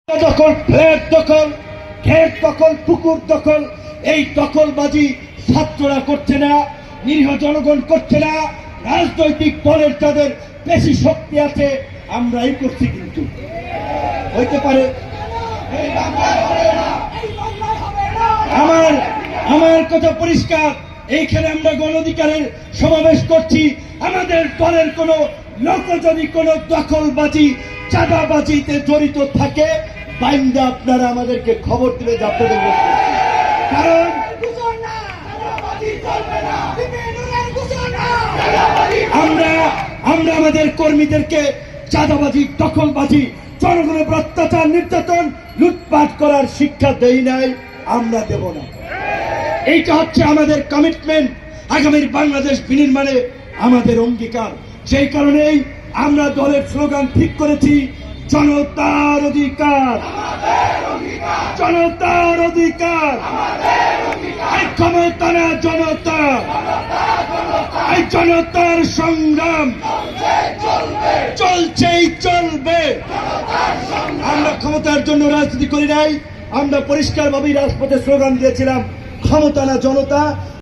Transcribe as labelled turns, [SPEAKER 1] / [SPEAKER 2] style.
[SPEAKER 1] দখল, ফ্ল্যাট দখল, ক্ষেত দখল, পুকুর দখল, এই দখলবাজি ছাত্ররা করছে না, নিরীহ জনগণ করছে না। রাজনৈতিক দলের তাদের বেশি শক্তি আছে, আমরাই করছি। কিন্তু হইতে পারে আমার কথা পরিষ্কার। এইখানে আমরা গণ অধিকারের সমাবেশ করছি। আমাদের দলের কোন লোক যদি কোন দখলবাজি চাঁদাবাজিতে জড়িত থাকে, বাইন্দা আপনারা আমাদেরকে খবর দিলে আপনাদের বলতে। কারণ আমরা আমাদের কর্মীদেরকে চাঁদাবাজি, দখলবাজি, জনগণের অত্যাচার, নির্যাতন, লুটপাট করার শিক্ষা দেই নাই, আমরা দেব না। এইটা হচ্ছে আমাদের কমিটমেন্ট, আগামীর বাংলাদেশ বিনির্মাণে আমাদের অঙ্গীকার। সেই কারণেই আমরা দলের স্লোগান ঠিক করেছি, জনতার অধিকার, জনতার অধিকার, এই ক্ষমতা না জনতা, এই জনতার সংগ্রাম চলছেই চলবে। আমরা ক্ষমতার জন্য রাজনীতি করি নাই, আমরা পরিষ্কারভাবেই রাজপথে স্লোগান দিয়েছিলাম, ক্ষমতা না জনতা।